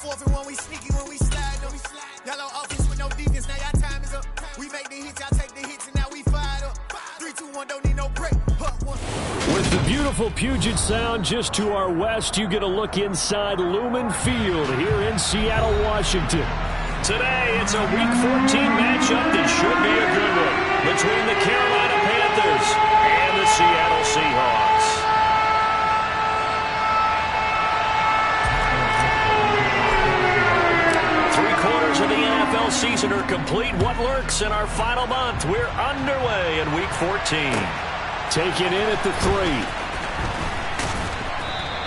Fourth and one, we sneaky when we slide them. Yellow offense with no defense, now y'all time is up. We make the hits, y'all take the hits, and now we fired up. 3, 2, 1, don't need no break. With the beautiful Puget Sound just to our west, you get a look inside Lumen Field here in Seattle, Washington. Today, it's a Week 14 matchup that should be a good one between the Carolina Panthers and the Seattle Seahawks. Three-quarters of the NFL season are complete. What lurks in our final month? We're underway in Week 14. Taking in at the 3.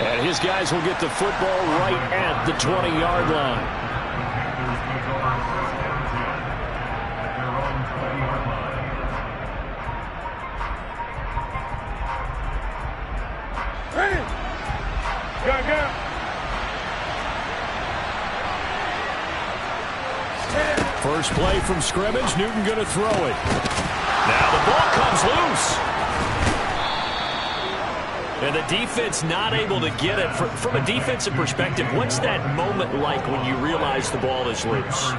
And his guys will get the football right at the 20-yard line. First play from scrimmage, Newton going to throw it. Now the ball comes loose. And the defense not able to get it. From a defensive perspective, what's that moment like when you realize the ball is loose?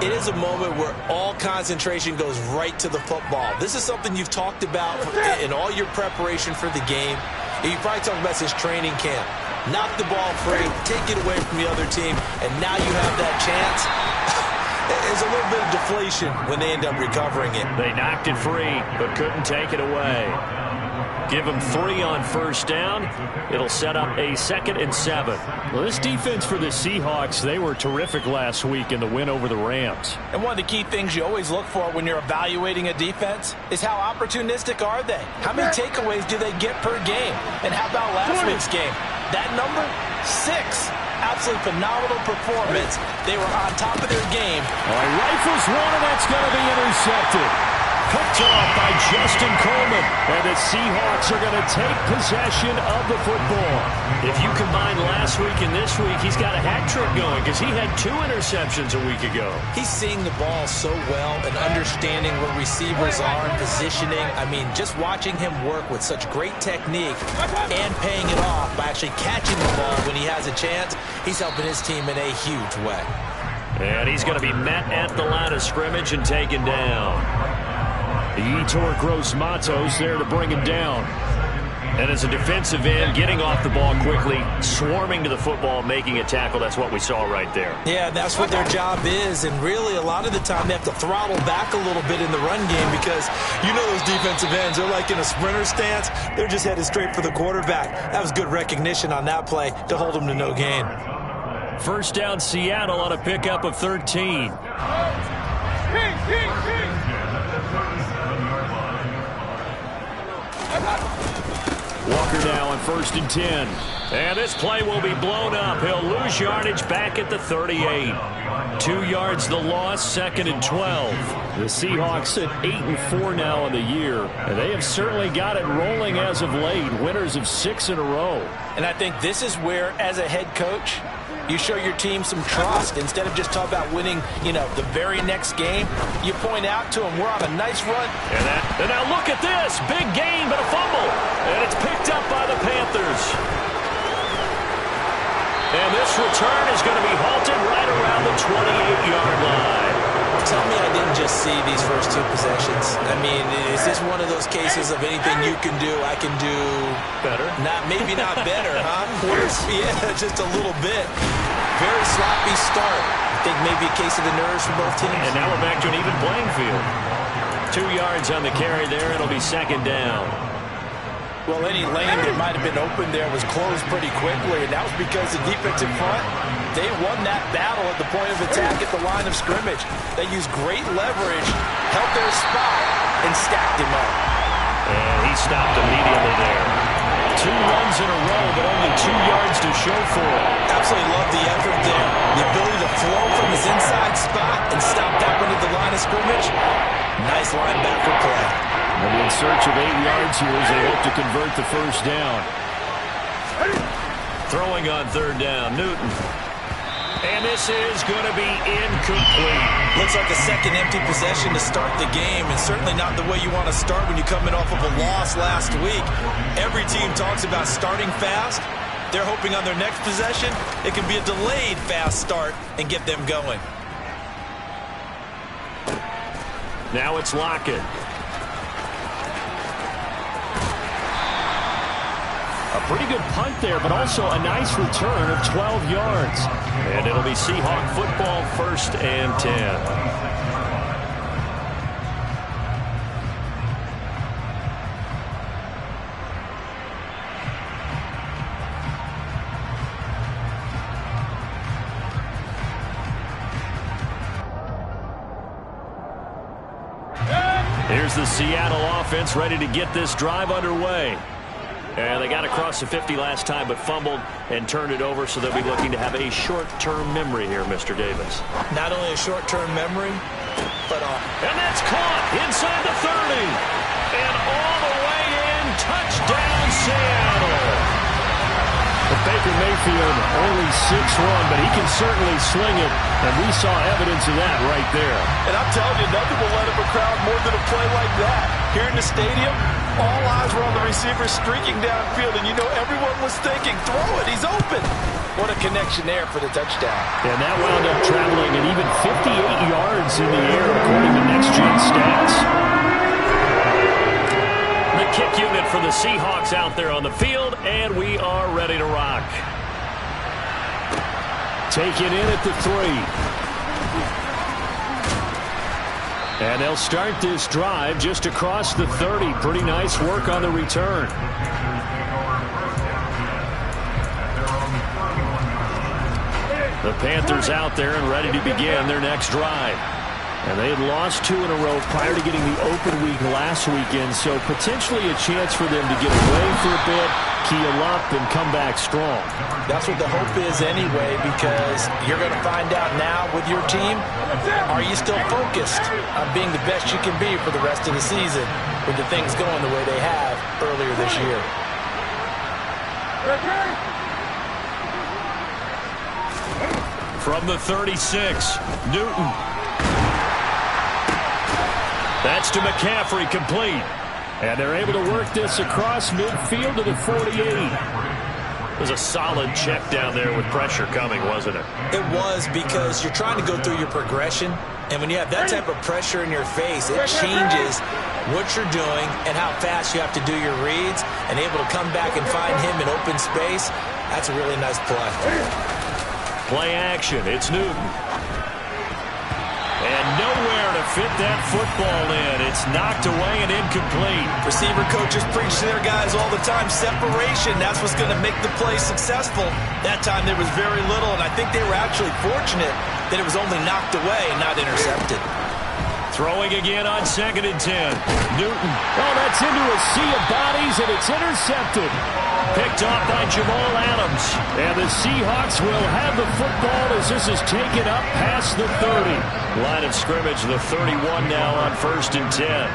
It is a moment where all concentration goes right to the football. This is something you've talked about in all your preparation for the game. You probably talked about since training camp. Knock the ball free, take it away from the other team, and now you have that chance. There's a little bit of deflation when they end up recovering it. They knocked it free, but couldn't take it away. Give them 3 on first down. It'll set up a 2nd and 7. Well, this defense for the Seahawks, they were terrific last week in the win over the Rams. And one of the key things you always look for when you're evaluating a defense is how opportunistic are they? How many takeaways do they get per game? And how about last week's game? That number, 6. Absolutely phenomenal performance. They were on top of their game. Rifles one, and that's going to be intercepted. Picked off by Justin Coleman. And the Seahawks are going to take possession of the football. If you combine last week and this week, he's got a hat trick going because he had 2 interceptions a week ago. He's seeing the ball so well and understanding where receivers are and positioning. I mean, just watching him work with such great technique and paying it off by actually catching the ball when he has a chance, he's helping his team in a huge way. And he's going to be met at the line of scrimmage and taken down. Yetur Gross-Matos there to bring him down. And as a defensive end, getting off the ball quickly, swarming to the football, making a tackle. That's what we saw right there. Yeah, that's what their job is. And really, a lot of the time, they have to throttle back a little bit in the run game because you know those defensive ends, they're like in a sprinter stance. They're just headed straight for the quarterback. That was good recognition on that play to hold them to no gain. First down, Seattle on a pickup of 13. Walker now on 1st and 10. And this play will be blown up. He'll lose yardage back at the 38. 2 yards the loss, 2nd and 12. The Seahawks at 8-4 now in the year. And they have certainly got it rolling as of late. Winners of 6 in a row. And I think this is where, as a head coach, you show your team some trust. Instead of just talking about winning, the very next game, you point out to them, we're on a nice run. And now look at this. Big gain, but a fumble. And it's picked up by the Panthers. And this return is going to be halted right around the 28-yard line. Tell me I didn't just see these first 2 possessions. I mean, is this one of those cases of anything you can do, I can do better? Maybe not better, huh? Yeah, just a little bit. Very sloppy start. I think maybe a case of the nerves for both teams. And now we're back to an even playing field. 2 yards on the carry there. It'll be 2nd down. Well, any lane that might have been open there was closed pretty quickly, and that was because the defensive front, they won that battle at the point of attack at the line of scrimmage. They used great leverage, held their spot, and stacked him up. And he stopped immediately there. 2 runs in a row, but only 2 yards to show for it. Absolutely love the effort there. The ability to flow from his inside spot and stop that one at the line of scrimmage. Nice linebacker play. And in search of 8 yards here as they hope to convert the first down. Throwing on 3rd down, Newton. And this is going to be incomplete. Looks like a second empty possession to start the game, and certainly not the way you want to start when you're coming off of a loss last week. Every team talks about starting fast, They're hoping on their next possession, it can be a delayed fast start and get them going. Now it's Lockett. A pretty good punt there, but also a nice return of 12 yards. And it'll be Seahawk football, 1st and 10. Here's the Seattle offense ready to get this drive underway. And they got across the 50 last time, but fumbled and turned it over, so they'll be looking to have a short-term memory here, Mr. Davis. Not only a short-term memory, but and that's caught inside the 30. And all the way in, touchdown Seattle. Baker Mayfield only 6'1", but he can certainly sling it, and we saw evidence of that right there. And I'm telling you, nothing will let up a crowd more than a play like that. Here in the stadium, all eyes were on the receiver streaking downfield, and you know everyone was thinking, throw it, he's open. What a connection there for the touchdown. And that wound up traveling at even 58 yards in the air, according to Next Gen Stats. The kick unit for the Seahawks out there on the field, and we are ready to rock. Taken in at the 3. And they'll start this drive just across the 30. Pretty nice work on the return. The Panthers out there and ready to begin their next drive. And they had lost 2 in a row prior to getting the open week last weekend, so potentially a chance for them to get away for a bit, keel up, and come back strong. That's what the hope is anyway, because you're going to find out now with your team, are you still focused on being the best you can be for the rest of the season with the things going the way they have earlier this year? From the 36, Newton. That's to McCaffrey, complete. And they're able to work this across midfield to the 48. It was a solid check down there with pressure coming, wasn't it? It was, because you're trying to go through your progression, and when you have that type of pressure in your face, it changes what you're doing and how fast you have to do your reads, and able to come back and find him in open space. That's a really nice play. Play action, it's Newton. And nowhere to fit that football in. It's knocked away and incomplete. Receiver coaches preach to their guys all the time, separation. That's what's going to make the play successful. That time there was very little, and I think they were actually fortunate that it was only knocked away and not intercepted. Throwing again on 2nd and 10. Newton. Oh, that's into a sea of bodies, and it's intercepted. Picked off by Jamal Adams. And the Seahawks will have the football as this is taken up past the 30. Line of scrimmage, the 31 now on 1st and 10.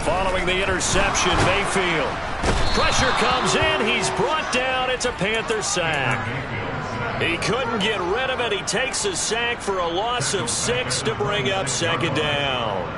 Following the interception, Mayfield. Pressure comes in. He's brought down. It's a Panther sack. He couldn't get rid of it. He takes a sack for a loss of 6 to bring up 2nd down.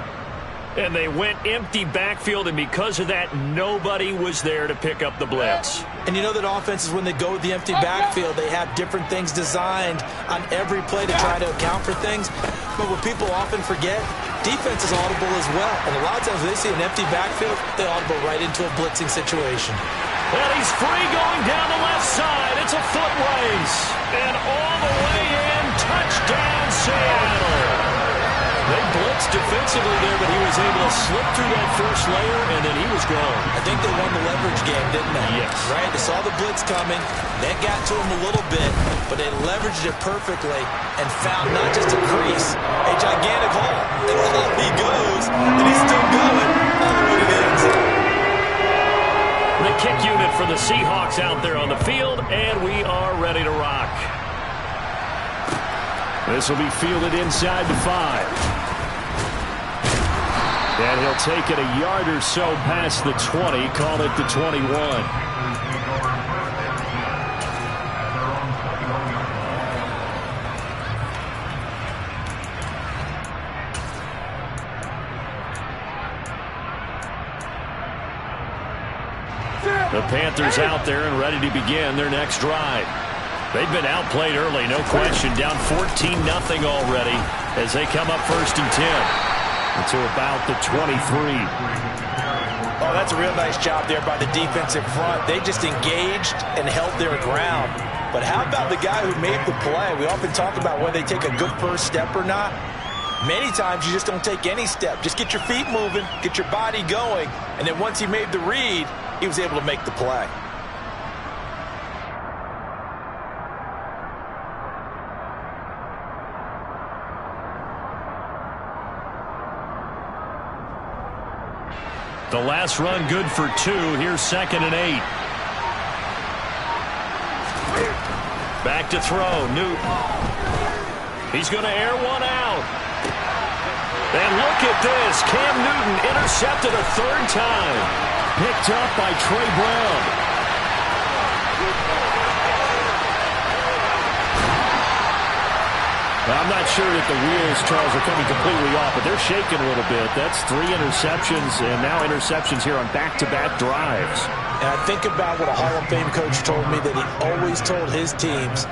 And they went empty backfield, and because of that, nobody was there to pick up the blitz. And you know that offenses, when they go with the empty backfield, they have different things designed on every play to try to account for things. But what people often forget, defense is audible as well. And a lot of times when they see an empty backfield, they audible right into a blitzing situation. And he's free going down the left side. It's a foot race. And all the way in, touchdown Seattle. They blitzed defensively there, but he was able to slip through that first layer, and then he was gone. I think they won the leverage game, didn't they? Yes. Right? They saw the blitz coming. That got to him a little bit, but they leveraged it perfectly and found not just a crease, a gigantic hole. And off he goes, and he's still going all the way to the end zone. The kick unit for the Seahawks out there on the field, and we are ready to rock. This will be fielded inside the 5. And he'll take it a yard or so past the 20, call it the 21. The Panthers out there and ready to begin their next drive. They've been outplayed early, no question. Down 14-0 already as they come up 1st and 10 to about the 23. Oh, that's a real nice job there by the defensive front. They just engaged and held their ground. But how about the guy who made the play? We often talk about whether they take a good first step or not. Many times you just don't take any step. Just get your feet moving, get your body going, and then once he made the read, he was able to make the play. The last run good for 2. Here's 2nd and 8. Back to throw. Newton. He's going to air one out. And look at this. Cam Newton intercepted a 3rd time. Picked up by Trey Brown. I'm not sure that the wheels, Charles, are coming completely off, but they're shaking a little bit. That's 3 interceptions, and now interceptions here on back-to-back drives. And I think about what a Hall of Fame coach told me, that he always told his teams,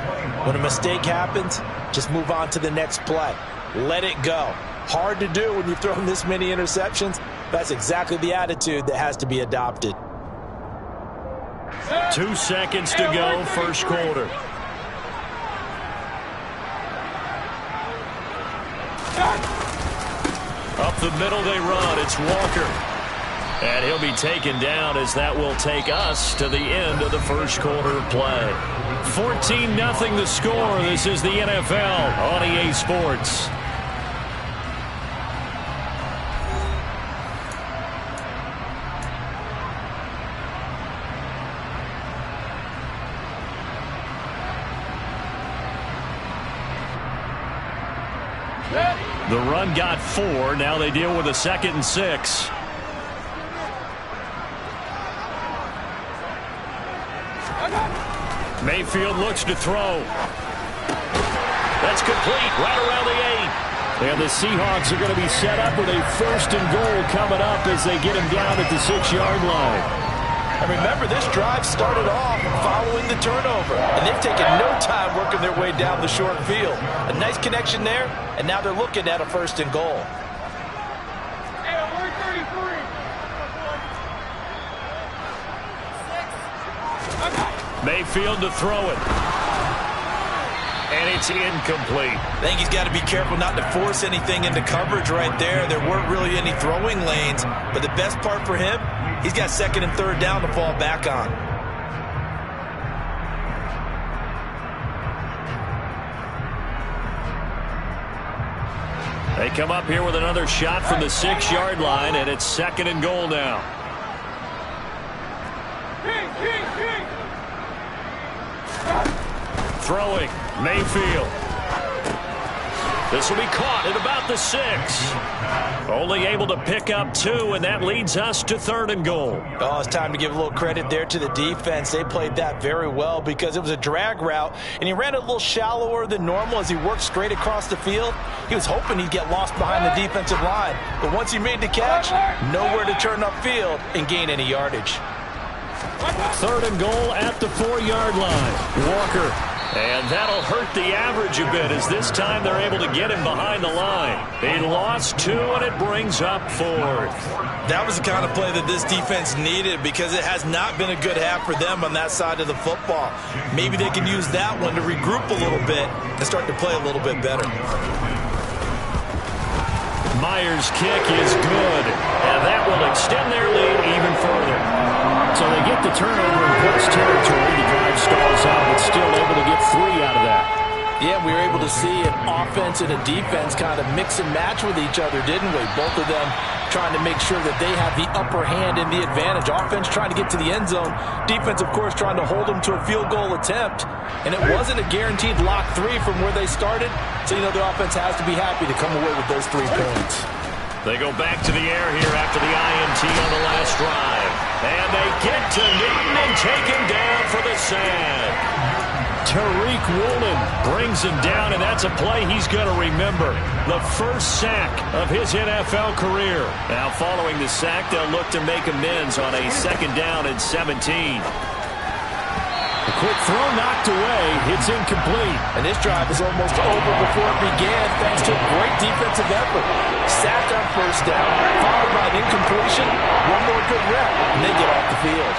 when a mistake happens, just move on to the next play. Let it go. Hard to do when you've thrown this many interceptions. That's exactly the attitude that has to be adopted. 2 seconds to go, first quarter. Up the middle they run. It's Walker. And he'll be taken down as that will take us to the end of the first quarter of play. 14-0 the score. This is the NFL on EA Sports. The run got 4. Now they deal with a 2nd and 6. Mayfield looks to throw. That's complete right around the 8. And the Seahawks are going to be set up with a 1st and goal coming up as they get him down at the 6-yard line. And remember, this drive started off following the turnover. And they've taken no time working their way down the short field. A nice connection there, and now they're looking at a 1st and goal. Mayfield to throw it. And it's incomplete. I think he's got to be careful not to force anything into coverage right there. There weren't really any throwing lanes. But the best part for him, he's got 2nd and 3rd down to fall back on. They come up here with another shot from the 6-yard line, and it's 2nd and goal now. Throwing, Mayfield. This will be caught at about the 6. Only able to pick up 2, and that leads us to 3rd and goal. Oh, it's time to give a little credit there to the defense. They played that very well because it was a drag route, and he ran it a little shallower than normal as he worked straight across the field. He was hoping he'd get lost behind the defensive line, but once he made the catch, nowhere to turn upfield and gain any yardage. 3rd and goal at the 4-yard line. Walker. And that'll hurt the average a bit as this time they're able to get him behind the line. He lost 2, and it brings up 4th. That was the kind of play that this defense needed because it has not been a good half for them on that side of the football. Maybe they can use that one to regroup a little bit and start to play a little bit better. Myers' kick is good, and that will extend their lead even further. So they get the turnover in plus territory. The drive stalls out, but still able to get 3 out of that. Yeah, we were able to see an offense and a defense kind of mix and match with each other, didn't we? Both of them trying to make sure that they have the upper hand and the advantage. Offense trying to get to the end zone. Defense, of course, trying to hold them to a field goal attempt. And it wasn't a guaranteed lock 3 from where they started. So, you know, the offense has to be happy to come away with those 3 points. They go back to the air here after the INT on the last drive. And they get to Newton and take him down for the sack. Tariq Woolen brings him down, and that's a play he's going to remember. The first sack of his NFL career. Now following the sack, they'll look to make amends on a 2nd down and 17. A quick throw knocked away. It's incomplete. And this drive is almost over before it began thanks to a great defensive effort. Sack on 1st down, followed by an incompletion. One more good rep, and they get off the field.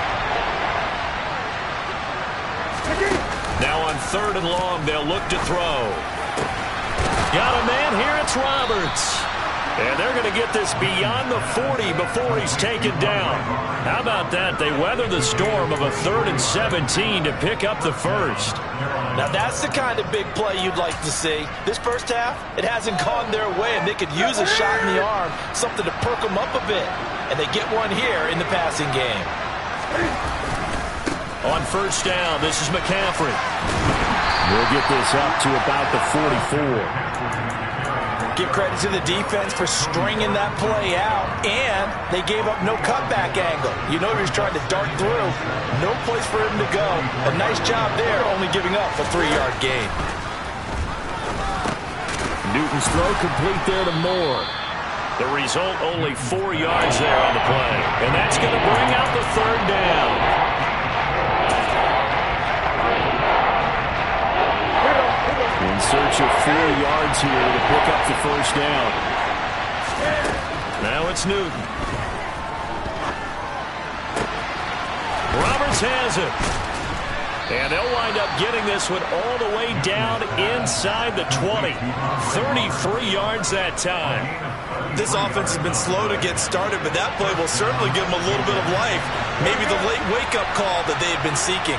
Now on 3rd and long, they'll look to throw. Got a man here. It's Roberts. And they're going to get this beyond the 40 before he's taken down. How about that? They weather the storm of a 3rd and 17 to pick up the first. Now that's the kind of big play you'd like to see. This first half, it hasn't gone their way, and they could use a shot in the arm, something to perk them up a bit. And they get one here in the passing game. On 1st down, this is McCaffrey. We'll get this up to about the 44. Give credit to the defense for stringing that play out, and they gave up no cutback angle. You know he was trying to dart through. No place for him to go. A nice job there, only giving up a 3-yard gain. Newton's throw complete there to Moore. The result, only 4 yards there on the play. And that's going to bring out the 3rd down. In search of 4 yards here to pick up the 1st down. Now it's Newton. Roberts has it. And they'll wind up getting this one all the way down inside the 20. 33 yards that time. This offense has been slow to get started, but that play will certainly give them a little bit of life. Maybe the late wake-up call that they've been seeking.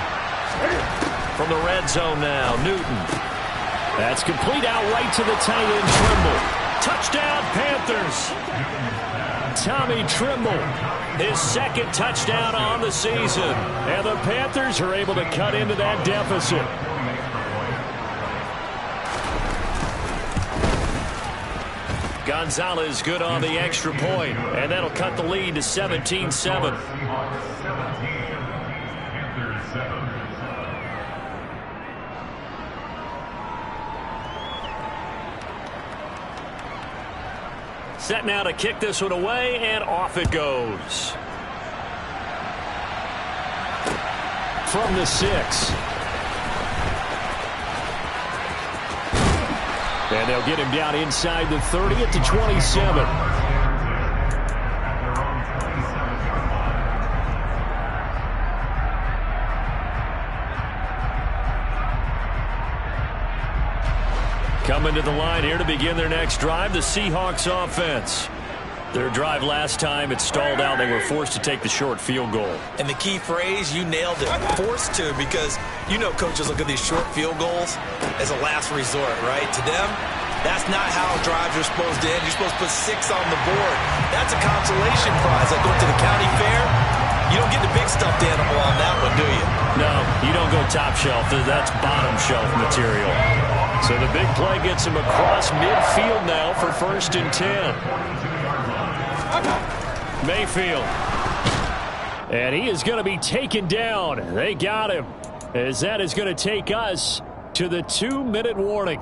From the red zone now, Newton. That's complete out right to the tight end, Trimble. Touchdown, Panthers. Tommy Trimble, his 2nd touchdown on the season. And the Panthers are able to cut into that deficit. Gonzalez good on the extra point, and that'll cut the lead to 17-7. Set now to kick this one away, and off it goes. From the 6. And they'll get him down inside the 30 at the 27. Coming to the line here to begin their next drive, the Seahawks offense. Their drive last time, it stalled out. They were forced to take the short field goal. And the key phrase, you nailed it, forced to, because you know coaches look at these short field goals as a last resort, right? To them, that's not how drives are supposed to end. You're supposed to put 6 on the board. That's a consolation prize. Like going to the county fair, you don't get the big stuffed animal on that one, do you? No, you don't go top shelf. That's bottom shelf material. So the big play gets him across midfield now for 1st and 10. Mayfield. And he is going to be taken down. They got him. As that is going to take us to the 2-minute warning.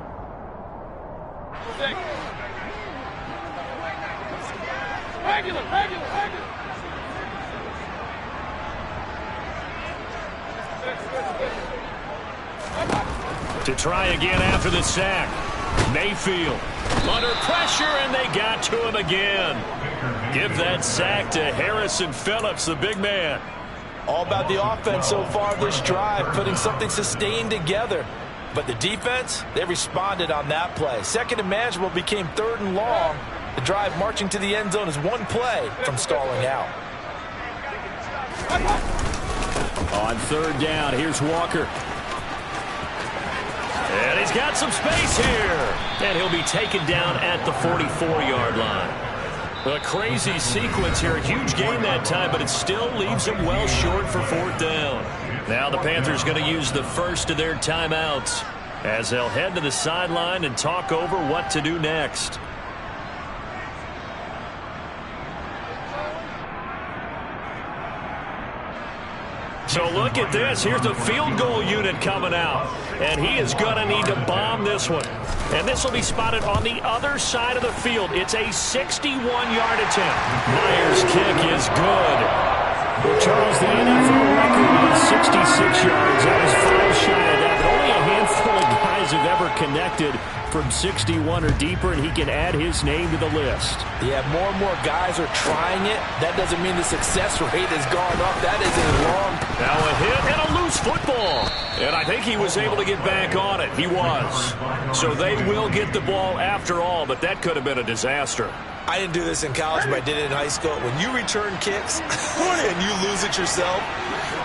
To try again after the sack. Mayfield under pressure, and they got to him again. Give that sack to Harrison Phillips, the big man. All about the offense so far this drive, putting something sustained together. But the defense, they responded on that play. 2nd and manageable became 3rd and long. The drive marching to the end zone is one play from stalling out. On 3rd down, here's Walker. And he's got some space here. And he'll be taken down at the 44-yard line. A crazy sequence here. A huge gain that time, but it still leaves him well short for 4th down. Now the Panthers going to use the first of their timeouts as they'll head to the sideline and talk over what to do next. So look at this. Here's the field goal unit coming out. And he is going to need to bomb this one. And this will be spotted on the other side of the field. It's a 61-yard attempt. Myers' kick is good. Well, Charles, the NFL record is 66 yards. That was 5 shy of that. But only a handful of guys have ever connected from 61 or deeper, and he can add his name to the list. Yeah, more and more guys are trying it. That doesn't mean the success rate has gone up. That is a long... Now a hit and a loose football. And I think he was able to get back on it. He was. So they will get the ball after all, but that could have been a disaster. I didn't do this in college, but I did it in high school. When you return kicks and you lose it yourself,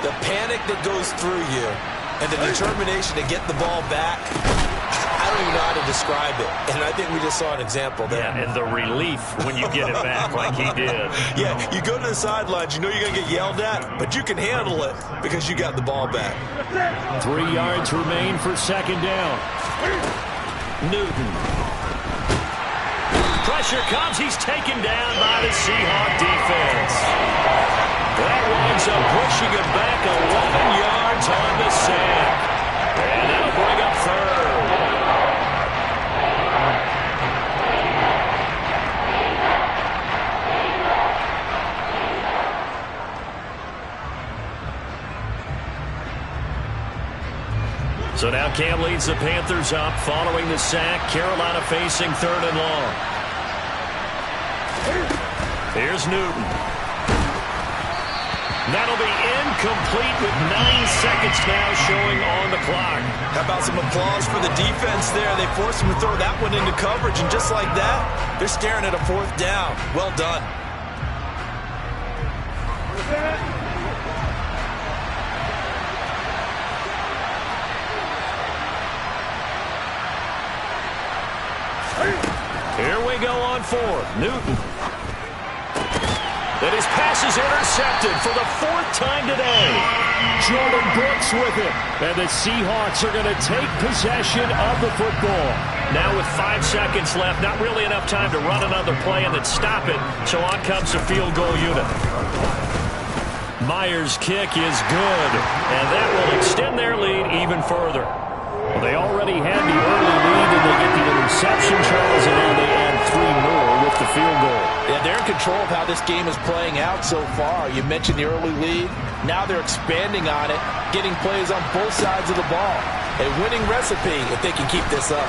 the panic that goes through you and the determination to get the ball back, I don't even know how to describe it. And I think we just saw an example there. Yeah, and the relief when you get it back like he did. Yeah, you go to the sidelines, you know you're going to get yelled at, but you can handle it because you got the ball back. 3 yards remain for second down. Newton. Pressure comes. He's taken down by the Seahawk defense. That winds up pushing him back 11 yards on the sack. And that'll bring up third. So now Cam leads the Panthers up following the sack. Carolina facing 3rd and long. Here's Newton. That'll be incomplete with 9 seconds now showing on the clock. How about some applause for the defense there? They forced him to throw that one into coverage, and just like that, they're staring at a 4th down. Well done. Here we go on 4th. Newton. And his pass is intercepted for the 4th time today. Jordan Brooks with it. And the Seahawks are going to take possession of the football. Now with 5 seconds left, not really enough time to run another play and then stop it. So on comes the field goal unit. Myers' kick is good. And that will extend their lead even further. Well, they already had the early lead, and they get the interception, Charles, and now they add 3 more with the field goal. Yeah, they're in control of how this game is playing out so far. You mentioned the early lead. Now they're expanding on it, getting plays on both sides of the ball. A winning recipe if they can keep this up.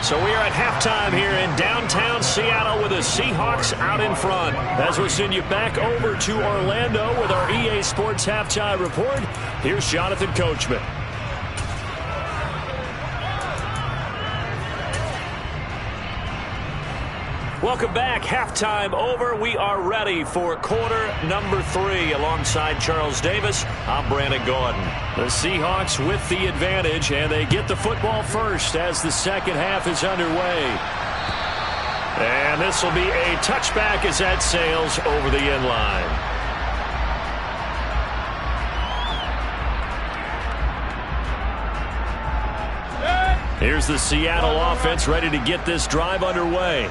So we are at halftime here in downtown Seattle with the Seahawks out in front. As we send you back over to Orlando with our EA Sports Halftime Report, here's Jonathan Coachman. Welcome back. Halftime over. We are ready for quarter number 3 alongside Charles Davis. I'm Brandon Gordon. The Seahawks with the advantage, and they get the football first as the second half is underway. And this will be a touchback as that sails over the end line. Here's the Seattle offense ready to get this drive underway.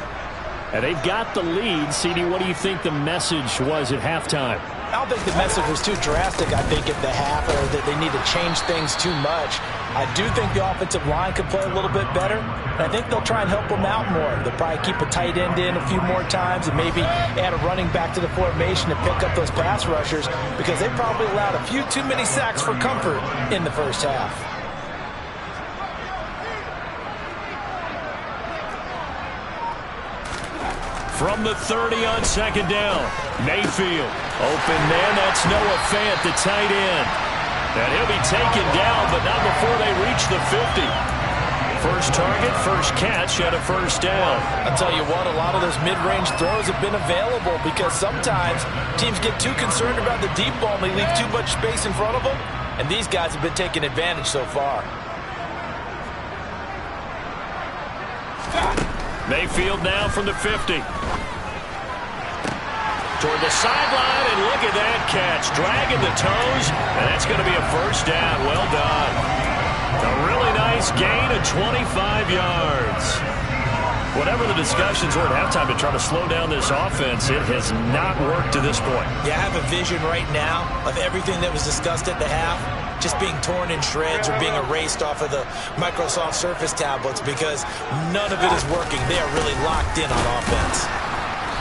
And they've got the lead. CD, what do you think the message was at halftime? I don't think the message was too drastic, I think, at the half, or that they need to change things too much. I do think the offensive line could play a little bit better. And I think they'll try and help them out more. They'll probably keep a tight end in a few more times and maybe add a running back to the formation to pick up those pass rushers, because they probably allowed a few too many sacks for comfort in the first half. From the 30 on second down, Mayfield. Open man, that's Noah Fant, the tight end. And he'll be taken down, but not before they reach the 50. First target, first catch, and a first down. I'll tell you what, a lot of those mid-range throws have been available because sometimes teams get too concerned about the deep ball and they leave too much space in front of them. And these guys have been taking advantage so far. Mayfield now from the 50. Toward the sideline, and look at that catch. Dragging the toes, and that's going to be a first down. Well done. A really nice gain of 25 yards. Whatever the discussions were at halftime to try to slow down this offense, it has not worked to this point. Yeah, I have a vision right now of everything that was discussed at the half just being torn in shreds or being erased off of the Microsoft Surface tablets because none of it is working. They are really locked in on offense.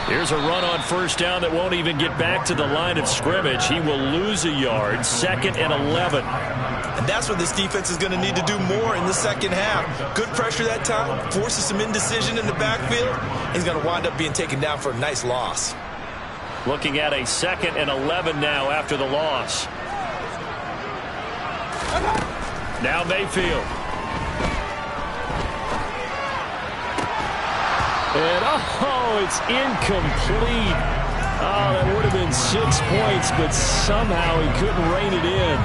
Here's a run on first down that won't even get back to the line of scrimmage. He will lose a yard, 2nd and 11. And that's what this defense is going to need to do more in the second half. Good pressure that time, forces some indecision in the backfield. He's going to wind up being taken down for a nice loss. Looking at a 2nd and 11 now after the loss. Now Mayfield. And, it's incomplete. Oh, that would have been 6 points, but somehow he couldn't rein it in.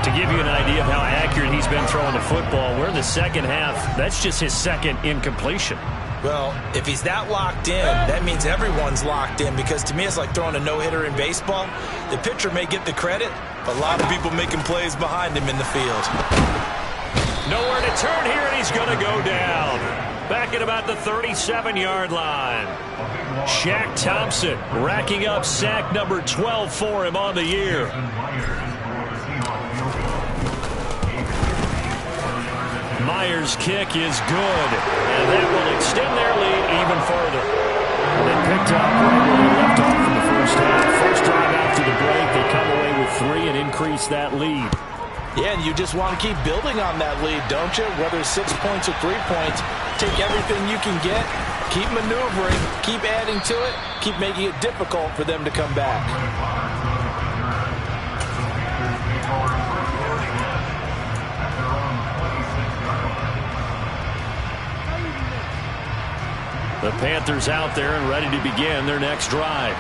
To give you an idea of how accurate he's been throwing the football, we're in the second half. That's just his 2nd incompletion. Well, if he's that locked in, that means everyone's locked in because to me it's like throwing a no-hitter in baseball. The pitcher may get the credit, but a lot of people making plays behind him in the field. Nowhere to turn here, and he's going to go down. Back at about the 37-yard line. Shaq Thompson racking up sack number 12 for him on the year. Myers' kick is good, and that will extend their lead even further. And they picked up right where they left off in the first half. First drive after the break, they come away with 3 and increase that lead. Yeah, and you just want to keep building on that lead, don't you? Whether it's 6 points or 3 points, take everything you can get, keep maneuvering, keep adding to it, keep making it difficult for them to come back. The Panthers out there and ready to begin their next drive.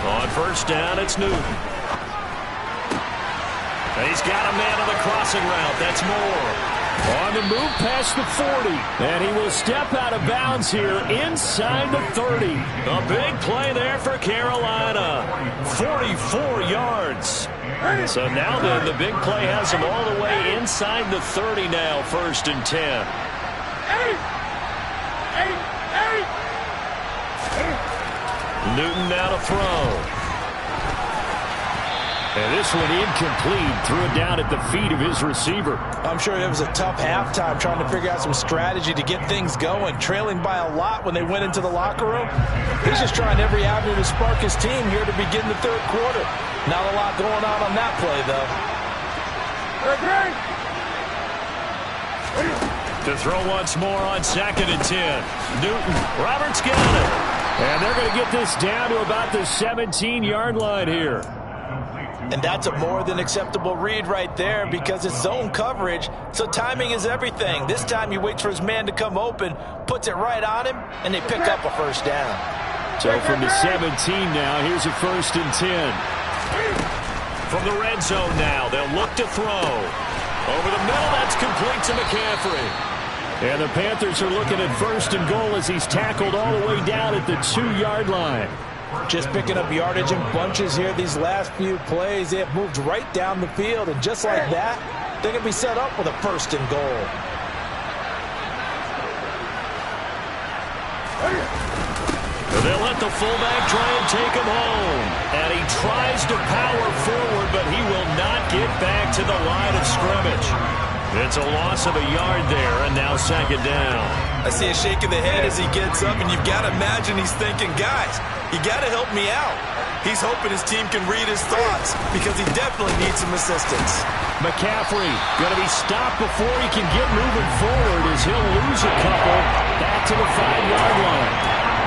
On first down, it's Newton. He's got a man on the crossing route. That's Moore. On the move past the 40. And he will step out of bounds here inside the 30. A big play there for Carolina. 44 yards. So now then, the big play has him all the way inside the 30 now, 1st and 10. Newton now to throw. And this one incomplete. Threw it down at the feet of his receiver. I'm sure it was a tough halftime trying to figure out some strategy to get things going. Trailing by a lot when they went into the locker room. He's just trying every avenue to spark his team here to begin the 3rd quarter. Not a lot going on that play, though. To throw once more on 2nd and 10. Newton. Roberts got it. And they're going to get this down to about the 17-yard line here. And that's a more than acceptable read right there because it's zone coverage, so timing is everything. This time he waits for his man to come open, puts it right on him, and they pick up a first down. So from the 17 now, here's a 1st and 10. From the red zone now, they'll look to throw. Over the middle, that's complete to McCaffrey. And the Panthers are looking at 1st and goal as he's tackled all the way down at the 2-yard line. Just picking up yardage in bunches here these last few plays. They have moved right down the field, and just like that, they're going to be set up with a 1st and goal. They'll let the fullback try and take him home. And he tries to power forward, but he will not get back to the line of scrimmage. It's a loss of a yard there, and now 2nd down. I see a shake of the head as he gets up, and you've got to imagine he's thinking, guys, you got to help me out. He's hoping his team can read his thoughts because he definitely needs some assistance. McCaffrey going to be stopped before he can get moving forward as he'll lose a couple back to the 5-yard line.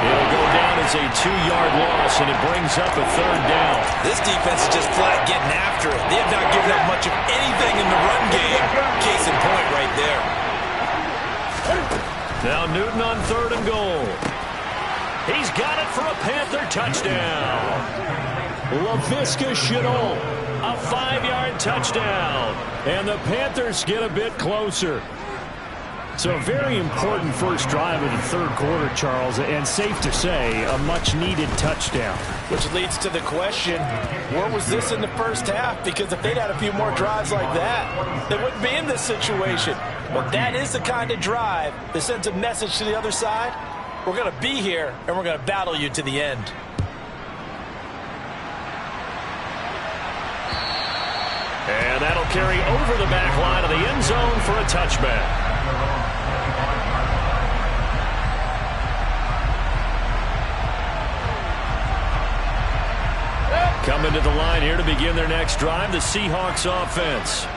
It'll go down as a 2-yard loss, and it brings up a 3rd down. This defense is just flat getting after it. They have not given up much of anything in the run game. Case in point right there. Now Newton on 3rd and goal. He's got it for a Panther touchdown. Laviska Shenault, a 5-yard touchdown. And the Panthers get a bit closer. So a very important first drive of the third quarter, Charles, and safe to say, a much-needed touchdown. Which leads to the question, where was this in the first half? Because if they'd had a few more drives like that, they wouldn't be in this situation. But that is the kind of drive that sends a message to the other side. We're going to be here, and we're going to battle you to the end. And that'll carry over the back line of the end zone for a touchback. Coming to the line here to begin their next drive, the Seahawks offense.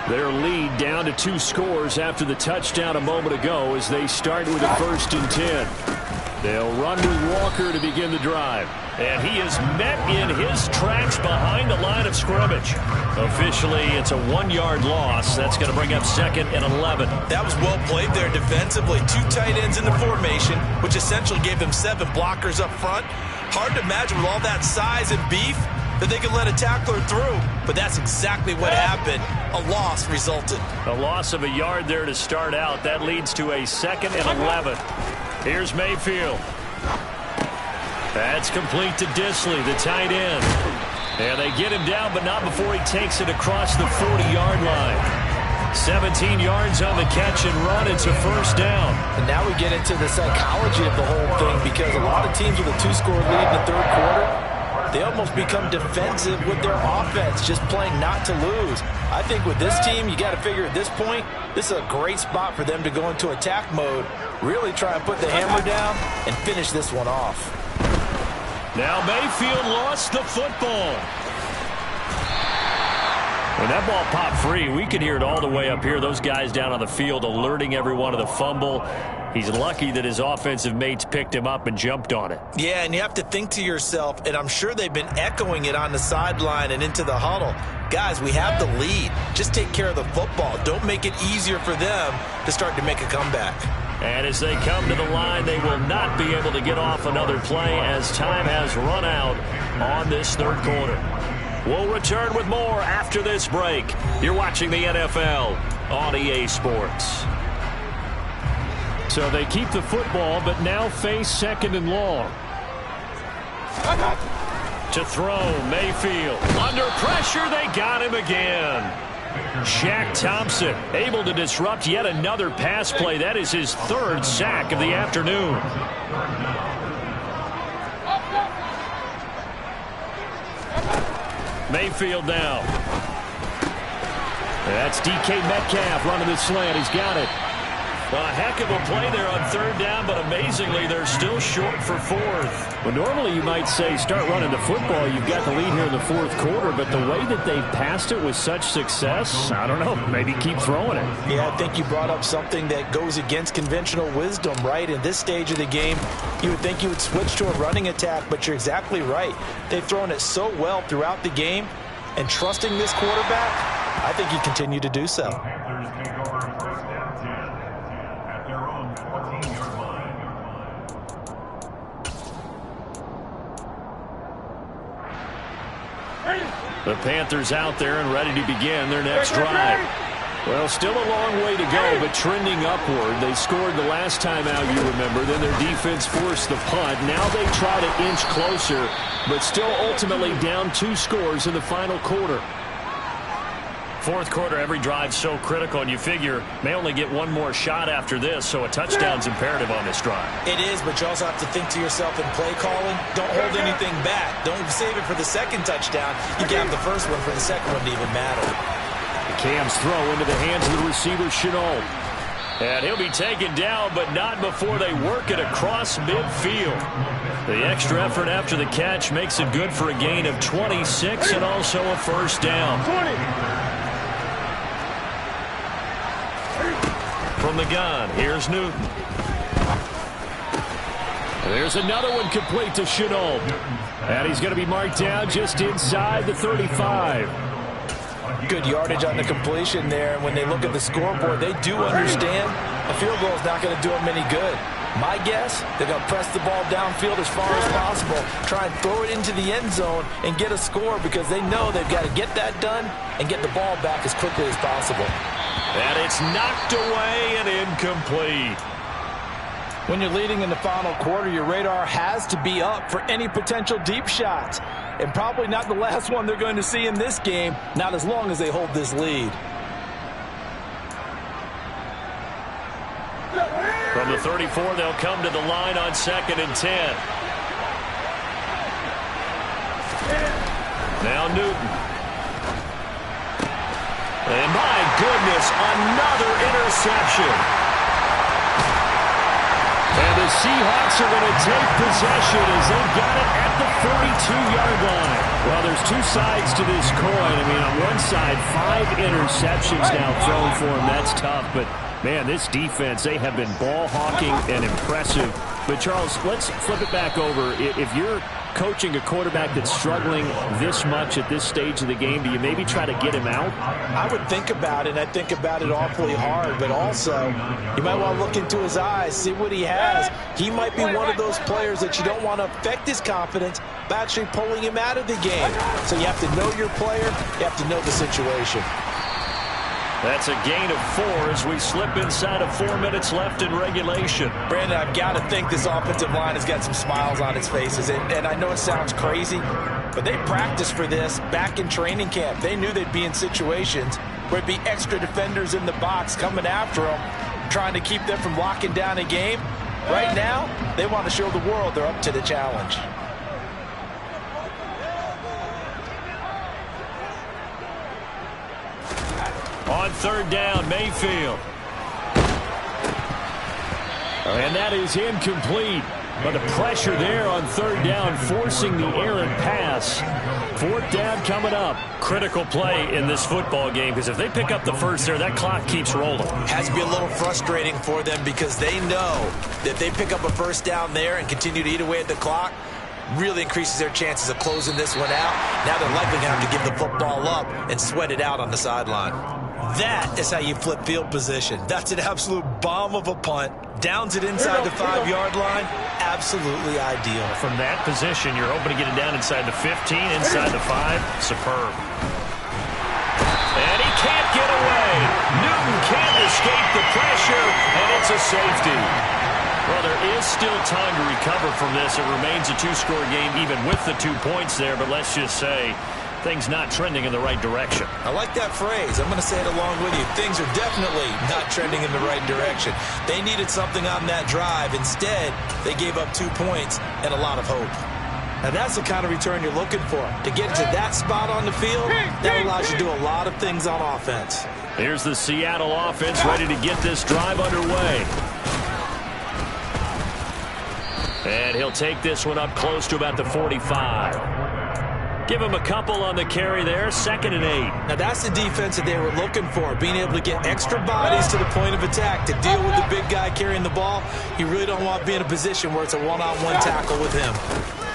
Their lead down to 2 scores after the touchdown a moment ago as they start with a 1st and 10. They'll run with Walker to begin the drive. And he is met in his tracks behind the line of scrimmage. Officially, it's a 1-yard loss. That's going to bring up 2nd and 11. That was well played there defensively. 2 tight ends in the formation, which essentially gave them 7 blockers up front. Hard to imagine with all that size and beef that they could let a tackler through. But that's exactly what happened. A loss resulted. A loss of a yard there to start out. That leads to a 2nd and 11. Here's Mayfield. That's complete to Disley, the tight end. And they get him down, but not before he takes it across the 40-yard line. 17 yards on the catch and run. It's a 1st down. And now we get into the psychology of the whole thing, because a lot of teams with a 2-score lead in the third quarter, they almost become defensive with their offense, just playing not to lose. I think with this team, you got to figure at this point, this is a great spot for them to go into attack mode, really try and put the hammer down and finish this one off. Now Mayfield lost the football. When that ball popped free, we could hear it all the way up here. Those guys down on the field alerting everyone of the fumble. He's lucky that his offensive mates picked him up and jumped on it. Yeah, and you have to think to yourself, and I'm sure they've been echoing it on the sideline and into the huddle. Guys, we have the lead. Just take care of the football. Don't make it easier for them to start to make a comeback. And as they come to the line, they will not be able to get off another play as time has run out on this third quarter. We'll return with more after this break. You're watching the NFL on EA Sports. So they keep the football, but now face 2nd and long. To throw, Mayfield. Under pressure, they got him again. Shaq Thompson able to disrupt yet another pass play. That is his 3rd sack of the afternoon. Mayfield now. That's DK Metcalf running the slant. He's got it. A heck of a play there on 3rd down, but amazingly, they're still short for 4th. Well, normally you might say start running the football. You've got the lead here in the 4th quarter, but the way that they've passed it with such success, I don't know, maybe keep throwing it. Yeah, I think you brought up something that goes against conventional wisdom, right? In this stage of the game, you would think you would switch to a running attack, but you're exactly right. They've thrown it so well throughout the game, and trusting this quarterback, I think you continue to do so. The Panthers out there and ready to begin their next drive. Well, still a long way to go, but trending upward. They scored the last time out, you remember. Then their defense forced the punt. Now they try to inch closer, but still ultimately down 2 scores in the final quarter. 4th quarter, every drive's so critical, and you figure may only get 1 more shot after this, so a touchdown's imperative on this drive. It is, but you also have to think to yourself in play calling, don't hold anything back. Don't save it for the 2nd touchdown. You can have the 1st one for the 2nd one to even matter. Cam's throw into the hands of the receiver, Shenault. And he'll be taken down, but not before they work it across midfield. The extra effort after the catch makes it good for a gain of 26 and also a 1st down. 20. From the gun, here's Newton. There's another one complete to Shenault. And he's going to be marked down just inside the 35. Good yardage on the completion there. And when they look at the scoreboard, they do understand a field goal is not going to do them any good. My guess, they're going to press the ball downfield as far as possible, try and throw it into the end zone and get a score, because they know they've got to get that done and get the ball back as quickly as possible. And it's knocked away and incomplete. When you're leading in the final quarter, your radar has to be up for any potential deep shots. And probably not the last one they're going to see in this game, not as long as they hold this lead. From the 34, they'll come to the line on 2nd and 10. Now Newton. And my goodness, another interception. And the Seahawks are going to take possession as they've got it at the 42-yard line. Well, there's two sides to this coin. I mean, on one side, 5 interceptions now thrown for him. That's tough, but man, this defense, they have been ball hawking and impressive. But, Charles, let's flip it back over. If you're coaching a quarterback that's struggling this much at this stage of the game, do you maybe try to get him out? I would think about it. I think about it awfully hard. But also, you might want to look into his eyes, see what he has. He might be one of those players that you don't want to affect his confidence by actually pulling him out of the game. So you have to know your player. You have to know the situation. That's a gain of 4 as we slip inside of 4 minutes left in regulation. Brandon, I've got to think this offensive line has got some smiles on its faces. And I know it sounds crazy, but they practiced for this back in training camp. They knew they'd be in situations where it'd be extra defenders in the box coming after them, trying to keep them from locking down a game. Right now, they want to show the world they're up to the challenge. On 3rd down, Mayfield. And that is incomplete. But the pressure there on 3rd down, forcing the errant pass. 4th down coming up. Critical play in this football game, because if they pick up the first there, that clock keeps rolling. Has to be a little frustrating for them because they know that if they pick up a first down there and continue to eat away at the clock, really increases their chances of closing this one out. Now they're likely going to have to give the football up and sweat it out on the sideline. That is how you flip field position. That's an absolute bomb of a punt. Downs it inside the 5-yard line. Absolutely ideal. From that position, you're hoping to get it down inside the 15, inside the 5. Superb. And he can't get away. Newton can't escape the pressure, and it's a safety. Well, there is still time to recover from this. It remains a 2-score game even with the 2 points there, but let's just say things not trending in the right direction. I like that phrase. I'm going to say it along with you. Things are definitely not trending in the right direction. They needed something on that drive. Instead, they gave up 2 points and a lot of hope. Now, that's the kind of return you're looking for. To get to that spot on the field, that allows you to do a lot of things on offense. Here's the Seattle offense ready to get this drive underway. And he'll take this one up close to about the 45. Give him a couple on the carry there, 2nd and 8. Now, that's the defense that they were looking for, being able to get extra bodies to the point of attack to deal with the big guy carrying the ball. You really don't want to be in a position where it's a one-on-one tackle with him.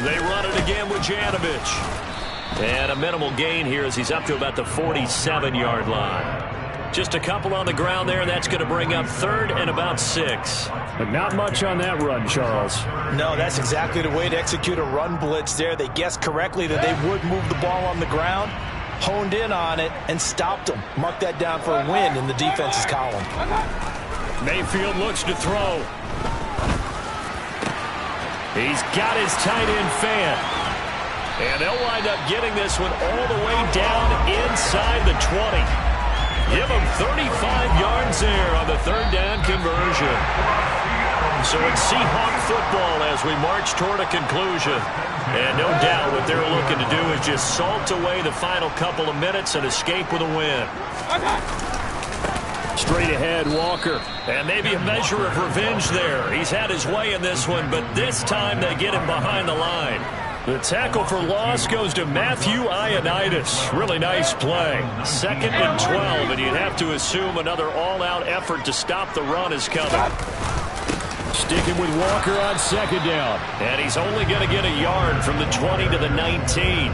They run it again with Janovich. And a minimal gain here as he's up to about the 47-yard line. Just a couple on the ground there, and that's going to bring up 3rd and about 6. But not much on that run, Charles. No, that's exactly the way to execute a run blitz there. They guessed correctly that they would move the ball on the ground, honed in on it, and stopped them. Mark that down for a win in the defense's column. Mayfield looks to throw. He's got his tight end fan. And they'll wind up getting this one all the way down inside the 20. Give him 35 yards there on the 3rd down conversion. So it's Seahawk football as we march toward a conclusion. And no doubt what they're looking to do is just salt away the final couple of minutes and escape with a win. Straight ahead, Walker. And maybe a measure of revenge there. He's had his way in this one, but this time they get him behind the line. The tackle for loss goes to Matthew Ioannidis. Really nice play. 2nd and 12, and you'd have to assume another all-out effort to stop the run is coming. Sticking with Walker on 2nd down. And he's only going to get a yard from the 20 to the 19.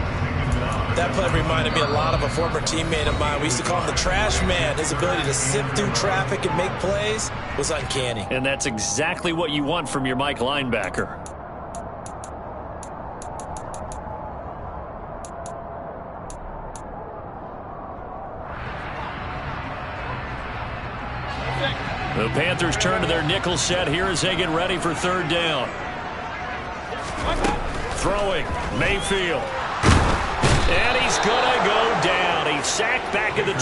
That play reminded me a lot of a former teammate of mine. We used to call him the trash man. His ability to sift through traffic and make plays was uncanny. And that's exactly what you want from your Mike linebacker. The Panthers turn to their nickel set here as they get ready for third down. Throwing, Mayfield. And he's going to go down. He's sacked back at the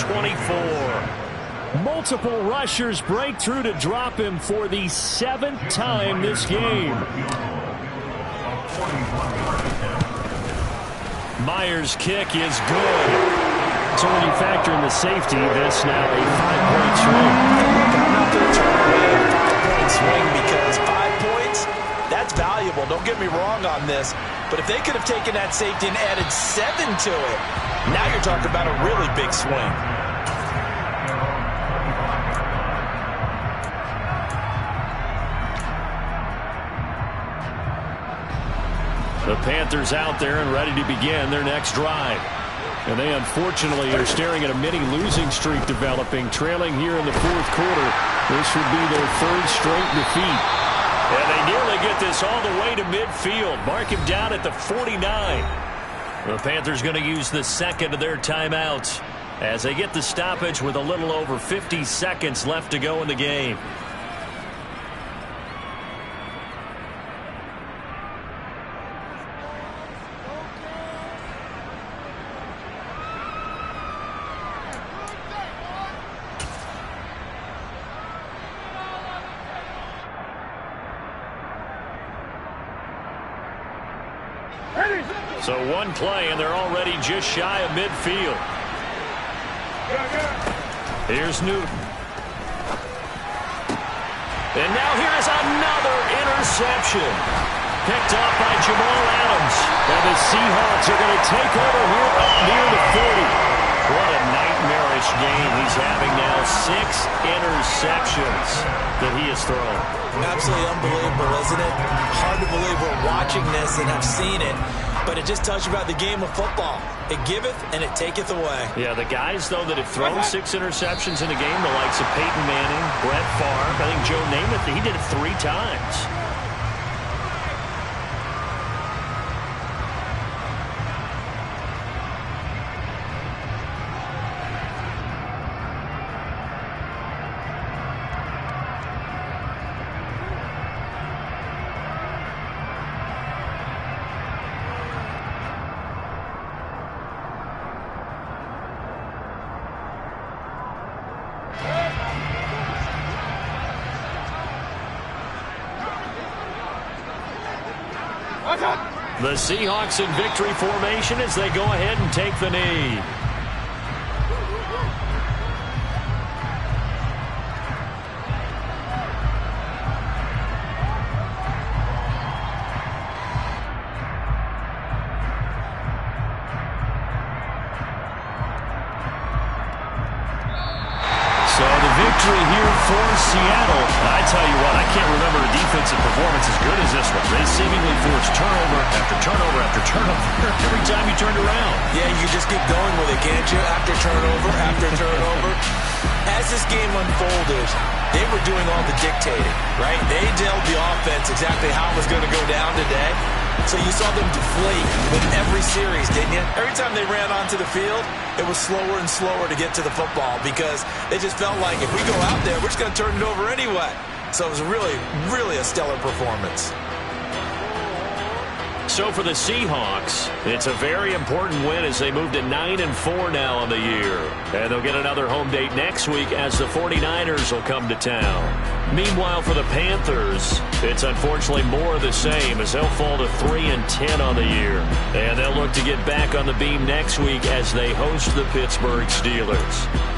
24. Multiple rushers break through to drop him for the 7th time this game. Myers' kick is good. So when you factor in the safety, that's now a 5-point swing. I'm not going to turn away a 5-point swing because 5 points, that's valuable. Don't get me wrong on this. But if they could have taken that safety and added 7 to it, now you're talking about a really big swing. The Panthers out there and ready to begin their next drive. And they unfortunately are staring at a mini losing streak developing, trailing here in the 4th quarter. This would be their 3rd straight defeat. And they nearly get this all the way to midfield. Mark him down at the 49. The Panthers going to use the second of their timeouts as they get the stoppage with a little over 50 seconds left to go in the game. So one play, and they're already just shy of midfield. Here's Newton. And now here is another interception. Picked off by Jamal Adams. And the Seahawks are going to take over here up near the 40. What a nightmarish game he's having now. 6 interceptions that he has thrown. Absolutely unbelievable, isn't it? Hard to believe we're watching this and have seen it. But it just tells you about the game of football. It giveth and it taketh away. Yeah, the guys, though, that have thrown 6 interceptions in a game, the likes of Peyton Manning, Brett Favre, I think Joe Namath, he did it 3 times. The Seahawks in victory formation as they go ahead and take the knee. So the victory here for Seattle. I tell you what, I can't remember a defensive performance as good as this one. They seemingly forced turnover after turnover after turnover every time you turned around. Yeah, you just keep going with it, can't you? After turnover. As this game unfolded, they were doing all the dictating, right? They told the offense exactly how it was going to go down today. So you saw them deflate with every series, didn't you? Every time they ran onto the field, it was slower and slower to get to the football because they just felt like if we go out there, we're just going to turn it over anyway. So it was really, really a stellar performance. So for the Seahawks, it's a very important win as they move to 9-4 now on the year. And they'll get another home date next week as the 49ers will come to town. Meanwhile, for the Panthers, it's unfortunately more of the same as they'll fall to 3-10 on the year. And they'll look to get back on the beam next week as they host the Pittsburgh Steelers.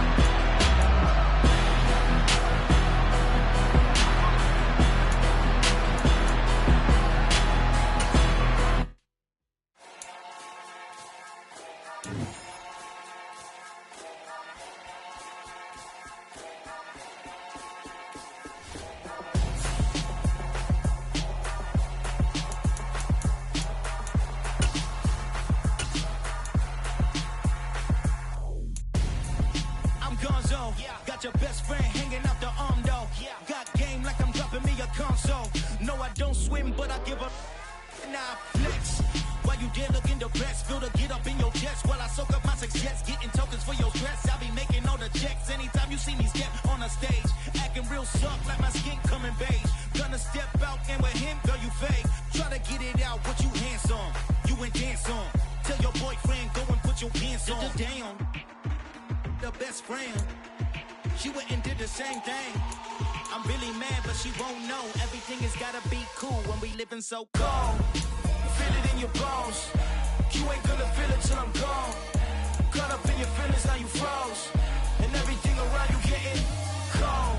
Got your best friend hanging out the arm, though. Got game like I'm dropping me a console. No, I don't swim, but I give a now flex. While you there looking depressed, feel the get up in your chest while I soak up my success, getting tokens for your stress. I be making all the checks anytime you see me step on a stage. looking real suck like my skin coming beige. Gonna step out and with him, girl, you fake. Try to get it out, but you handsome. You and dance on. Tell your boyfriend, go and put your pants on. Damn, the best friend. She went and did the same thing. I'm really mad, but she won't know. Everything has gotta be cool when we living so cold. Feel it in your bones. You ain't gonna feel it till I'm gone. Caught up in your feelings, now you froze. And everything around you getting cold.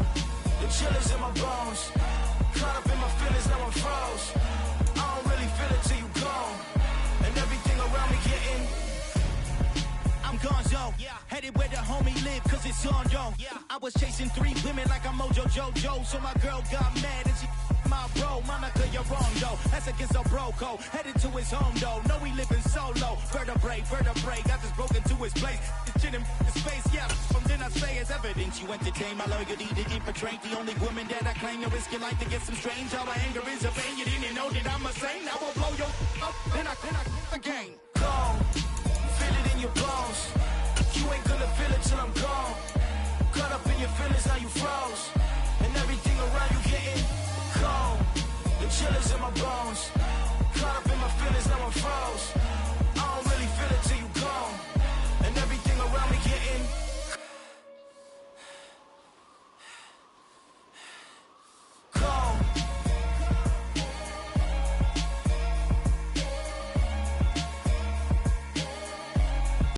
The chill is in my bones. Caught up in my feelings, now I'm froze. I don't really feel it till you gone. And everything around me getting I'm gonzo, headed where the homie live, cause it's on, yo. I was chasing 3 women like I'm Mojo Jojo, so my girl got mad and she my bro. Monica, you're wrong, though. That's against a bro code. Headed to his home, though. No, we living solo. Vertebrae, got this broken to his place. This shit in his face, yeah. From then I say it's evidence you entertain my loyalty to infiltrate. The only woman that I claim to risk your life to get some strange. All my anger is a pain. You didn't know that I'm a saint. I will blow your up, then I again. Go. Feel it in your bones. You ain't gonna feel it till I'm gone. Caught up in your feelings, now you froze.